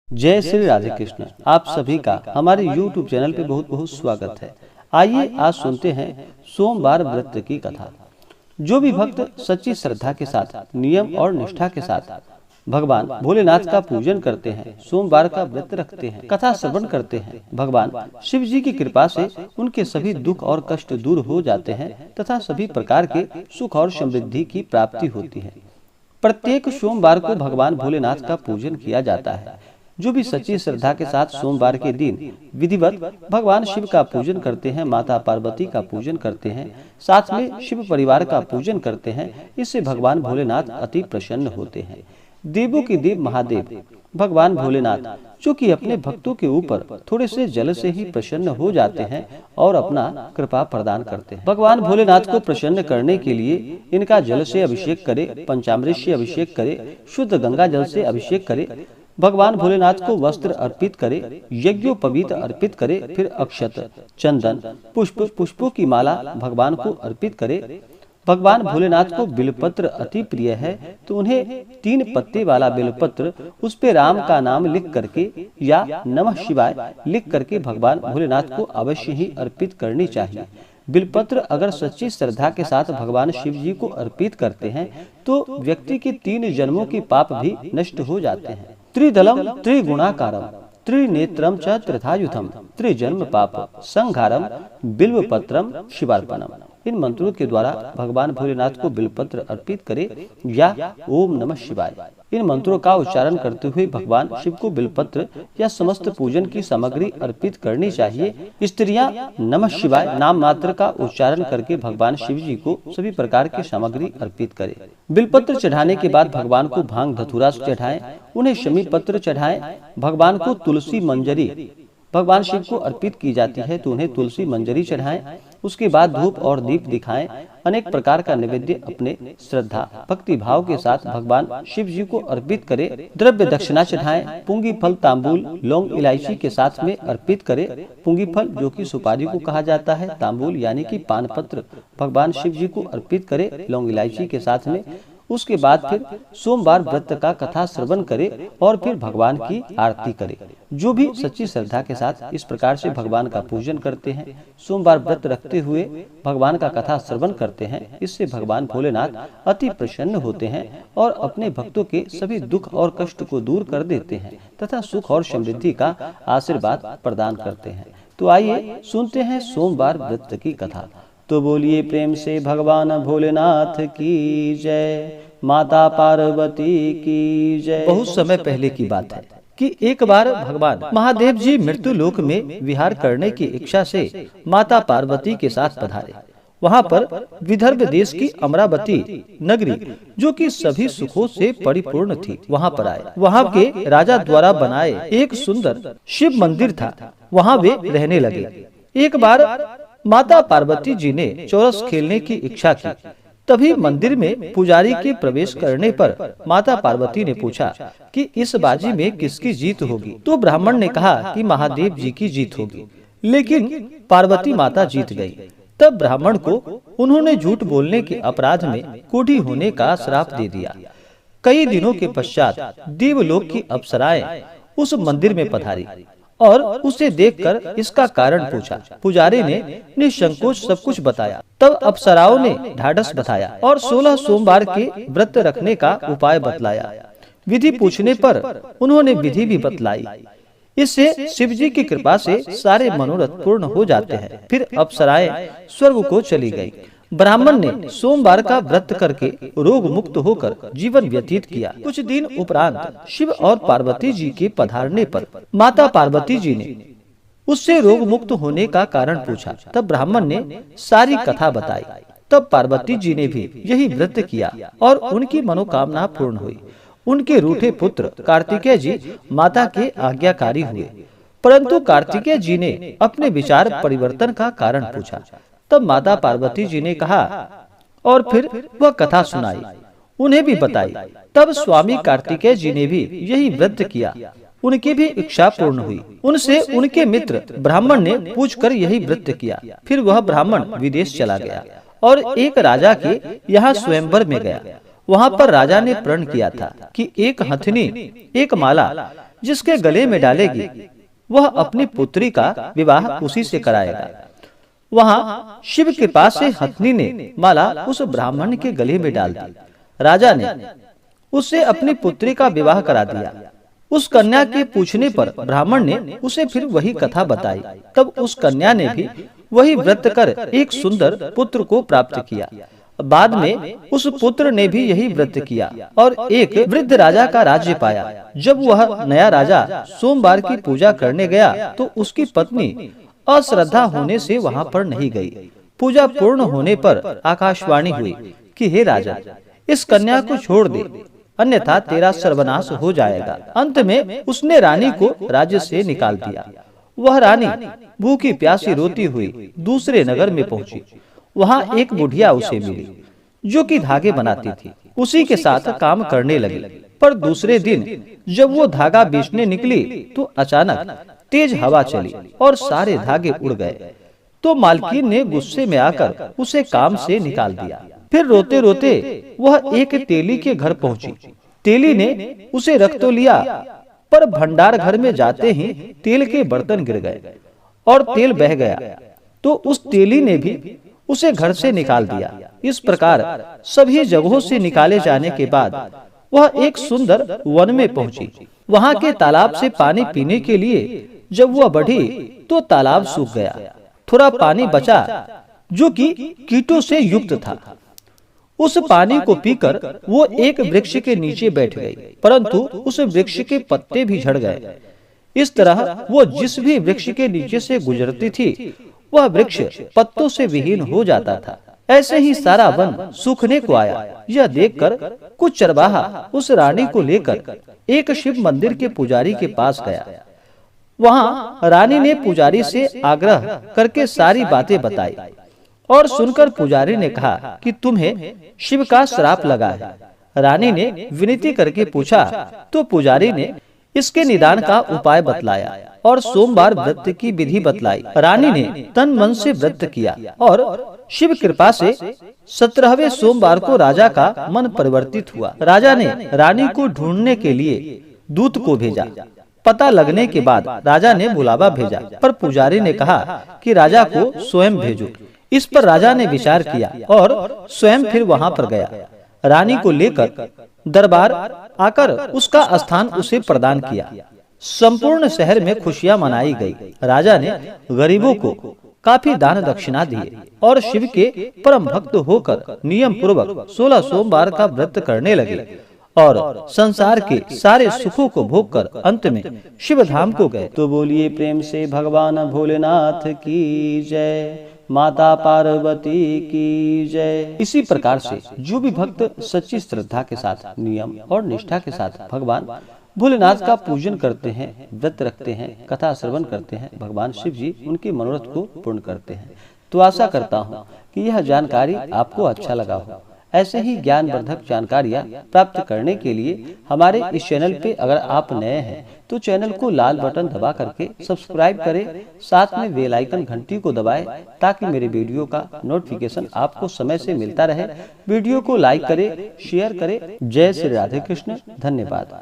जय श्री राधे कृष्ण। आप सभी का हमारे YouTube चैनल पे बहुत बहुत स्वागत है। आइए आज सुनते हैं सोमवार व्रत की कथा। जो भी भक्त सच्ची श्रद्धा के साथ, नियम और निष्ठा के साथ भगवान भोलेनाथ का पूजन करते हैं, सोमवार का व्रत रखते हैं, कथा श्रवण करते हैं, भगवान शिव जी की कृपा से उनके सभी दुख और कष्ट दूर हो जाते हैं तथा सभी प्रकार के सुख और समृद्धि की प्राप्ति होती है। प्रत्येक सोमवार को भगवान भोलेनाथ का पूजन किया जाता है। जो भी सच्ची श्रद्धा के साथ सोमवार के दिन विधिवत भगवान शिव का पूजन करते हैं, माता पार्वती का पूजन करते हैं, साथ में शिव परिवार का पूजन करते हैं, इससे भगवान भोलेनाथ अति प्रसन्न होते हैं। देवों के देव महादेव भगवान भोलेनाथ, जो कि अपने भक्तों के ऊपर थोड़े से जल से ही प्रसन्न हो जाते हैं और अपना कृपा प्रदान करते हैं। भगवान भोलेनाथ को प्रसन्न करने के लिए इनका जल से अभिषेक करे, पंचामृत से अभिषेक करे, शुद्ध गंगा जल से अभिषेक करे, भगवान भोलेनाथ को वस्त्र अर्पित करे, यज्ञोपवीत अर्पित करे, फिर अक्षत, चंदन, पुष्पों की माला भगवान को अर्पित करे। भगवान भोलेनाथ को बिलपत्र अति प्रिय है, तो उन्हें 3 पत्ते वाला बिलपत्र, उस पे राम का नाम लिख करके या नमः शिवाय लिख करके भगवान भोलेनाथ को अवश्य ही अर्पित करनी चाहिए। बिलपत्र अगर सच्ची श्रद्धा के साथ भगवान शिव जी को अर्पित करते हैं तो व्यक्ति के 3 जन्मों के पाप भी नष्ट हो जाते हैं। त्रिदलम त्रिगुणाकारम त्रिनेत्रम च त्रिधायुधम त्रिजन्म पाप संघारम बिल्वपत्रम शिवार्पणम। इन मंत्रों के द्वारा भगवान भोलेनाथ को बिल्वपत्र अर्पित करे या ओम नमः शिवाय, इन मंत्रों का उच्चारण करते हुए भगवान शिव को बिल्वपत्र या समस्त पूजन की सामग्री अर्पित करनी चाहिए। स्त्रियां नमः शिवाय नाम मात्र का उच्चारण करके भगवान शिव जी को सभी प्रकार की सामग्री अर्पित करे। बिल्वपत्र चढ़ाने के बाद भगवान को भांग धतूरा चढ़ाएं, उन्हें शमी पत्र चढ़ाएं। भगवान को तुलसी मंजरी भगवान शिव को अर्पित की जाती है, तो उन्हें तुलसी मंजरी चढ़ाएं। उसके बाद धूप और दीप दिखाएं। अनेक प्रकार का नैवेद्य अपने श्रद्धा भक्ति भाव के साथ भगवान शिव जी को अर्पित करे। द्रव्य दक्षिणा चढ़ाएं। पुंगी फल, तांबूल, लौंग, इलायची के साथ में अर्पित करे। पुंगी फल जो कि सुपारी को कहा जाता है, तांबूल यानी कि पान पत्र भगवान शिव जी को अर्पित करे, लौंग इलायची के साथ में। उसके बाद फिर सोमवार व्रत का कथा श्रवण करे और फिर भगवान की आरती करे। जो भी सच्ची श्रद्धा के साथ इस प्रकार से भगवान का पूजन करते हैं, सोमवार व्रत रखते हुए भगवान का कथा श्रवण करते हैं, इससे भगवान भोलेनाथ अति प्रसन्न होते हैं और अपने भक्तों के सभी दुख और कष्ट को दूर कर देते हैं तथा सुख और समृद्धि का आशीर्वाद प्रदान करते हैं। तो आइए सुनते हैं सोमवार व्रत की कथा। तो बोलिए प्रेम से भगवान भोलेनाथ की जय, माता पार्वती की जय। बहुत समय पहले की बात है कि एक बार भगवान महादेव जी मृत्यु लोक में विहार करने की इच्छा से माता पार्वती के साथ पधारे। वहाँ पर विदर्भ देश की अमरावती नगरी, जो कि सभी सुखों से परिपूर्ण थी, वहाँ पर आए। वहाँ के राजा द्वारा बनाए एक सुंदर शिव मंदिर था, वहाँ वे रहने लगे। एक बार माता पार्वती जी ने चौरस खेलने की इच्छा की। तभी मंदिर में पुजारी के प्रवेश करने पर माता पार्वती ने पूछा कि इस बाजी में किसकी जीत होगी। तो ब्राह्मण ने कहा कि महादेव जी की जीत होगी, लेकिन पार्वती माता जीत गई। तब ब्राह्मण को उन्होंने झूठ बोलने के अपराध में कोढ़ी होने का श्राप दे दिया। कई दिनों के पश्चात देवलोक की अप्सराएं उस मंदिर में पधारी और उसे देखकर इसका कारण पूछा। पुजारी ने निसंकोच सब कुछ बताया। तब अप्सराओं ने ढाढ़स बताया और 16 सोमवार के व्रत रखने का उपाय बतलाया। विधि पूछने पर उन्होंने विधि भी बतलाई। इससे शिव जी की कृपा से सारे मनोरथ पूर्ण हो जाते हैं। फिर अप्सराएं स्वर्ग को चली गयी। ब्राह्मण ने सोमवार का व्रत करके रोग मुक्त होकर जीवन व्यतीत किया। कुछ दिन उपरांत शिव और पार्वती जी के पधारने पर माता पार्वती जी ने उससे रोग मुक्त होने का कारण पूछा। तब ब्राह्मण ने सारी कथा बताई। तब पार्वती जी ने भी यही व्रत किया और उनकी मनोकामना पूर्ण हुई। उनके रूठे पुत्र कार्तिकेय जी माता के आज्ञाकारी हुए, परंतु कार्तिकेय जी ने अपने विचार परिवर्तन का कारण पूछा। तब माता पार्वती जी ने कहा और फिर वह कथा सुनाई, उन्हें भी बताई। तब स्वामी कार्तिकेय जी ने भी यही व्रत किया, उनकी भी इच्छा पूर्ण हुई। उनसे उनके मित्र ब्राह्मण ने पूछकर यही व्रत किया। फिर वह ब्राह्मण विदेश चला गया और एक राजा के यहाँ स्वयंवर में गया। वहाँ पर राजा ने प्रण किया था कि एक हथनी, एक माला, जिसके गले में डालेगी वह अपनी पुत्री का विवाह उसी से कराएगा। वहाँ शिव कृपा से हथनी ने माला उस ब्राह्मण के गले में डाल दी। राजा ने उससे अपनी पुत्री का विवाह करा दिया। उस कन्या के पूछने पर ब्राह्मण ने उसे फिर वही कथा बताई। तब उस कन्या ने भी वही व्रत कर एक सुंदर पुत्र को प्राप्त किया। बाद में उस पुत्र ने भी यही व्रत किया और एक वृद्ध राजा का राज्य पाया। जब वह नया राजा सोमवार की पूजा करने गया तो उसकी पत्नी अश्रद्धा होने से वहां पर नहीं गई। पूजा पूर्ण होने पर आकाशवाणी हुई कि हे राजा, इस कन्या को छोड़ दे, अन्यथा तेरा सर्वनाश हो जाएगा। अंत में उसने रानी को राज्य से निकाल दिया। वह रानी भूखी प्यासी रोती हुई दूसरे नगर में पहुंची। वहां एक बुढ़िया उसे मिली जो कि धागे बनाती थी। उसी के साथ काम करने लगी। पर दूसरे दिन जब वो धागा बेचने निकली तो अचानक तेज हवा चली और सारे धागे उड़ गए। तो मालकिन ने गुस्से में आकर उसे काम से निकाल दिया। फिर रोते रोते वह एक तेली के घर पहुंची। तेली ने उसे रख तो लिया, पर भंडार घर में जाते ही तेल के बर्तन गिर गए और तेल बह गया। तो उस तेली ने भी उसे घर से निकाल दिया। इस प्रकार सभी जगहों से निकाले जाने के बाद वह एक सुंदर वन में पहुंची। वहां के तालाब से पानी पीने के लिए जब वह बढ़ी तो तालाब सूख गया। थोड़ा पानी बचा जो कि कीटों से युक्त था। उस पानी को पीकर वो एक वृक्ष के नीचे बैठ गई, परंतु उस वृक्ष के पत्ते भी झड़ गए। इस तरह वो जिस भी वृक्ष के नीचे से गुजरती थी वह वृक्ष पत्तों से विहीन हो जाता था। ऐसे ही सारा वन सूखने को आया। यह देखकर कुछ चरवाहा उस रानी को लेकर एक शिव मंदिर के पुजारी के पास गया। वहां रानी ने पुजारी से आग्रह करके सारी बातें बताई और सुनकर पुजारी ने कहा कि तुम्हें शिव का श्राप लगा है। रानी ने विनती करके पूछा तो पुजारी ने इसके निदान का उपाय बतलाया और सोमवार व्रत की विधि बतलाई। रानी ने तन मन से व्रत किया और शिव कृपा से 17वें सोमवार को राजा का मन परिवर्तित हुआ। राजा ने रानी को ढूंढने के लिए दूत को भेजा। पता लगने के बाद राजा ने बुलावा भेजा, पर पुजारी ने कहा कि राजा को स्वयं भेजो। इस पर राजा ने विचार किया और स्वयं फिर वहां पर गया। रानी को लेकर दरबार आकर उसका स्थान उसे प्रदान किया। संपूर्ण शहर में खुशियां मनाई गई। राजा ने गरीबों को काफी दान दक्षिणा दिए और शिव के परम भक्त होकर नियम पूर्वक 16 सोमवार का व्रत करने लगे और संसार के सारे सुखों को भोगकर अंत में शिव धाम को गए। तो बोलिए प्रेम से भगवान भोलेनाथ की जय, माता पार्वती की जय। इसी प्रकार से जो भी भक्त सच्ची श्रद्धा के साथ नियम और निष्ठा के साथ भगवान भोलेनाथ का पूजन करते हैं, व्रत रखते हैं, कथा श्रवण करते हैं, भगवान शिव जी उनकी मनोरथ को पूर्ण करते हैं। तो आशा करता हूँ कि यह जानकारी आपको अच्छा लगा हो। ऐसे ही ज्ञानवर्धक जानकारियाँ प्राप्त करने के लिए हमारे इस चैनल पे अगर आप नए हैं तो चैनल को लाल बटन दबा करके सब्सक्राइब करें, साथ में बेल आइकन घंटी को दबाएं ताकि मेरे वीडियो का नोटिफिकेशन आपको समय से मिलता रहे। वीडियो को लाइक करें, शेयर करें। जय श्री राधे कृष्ण। धन्यवाद।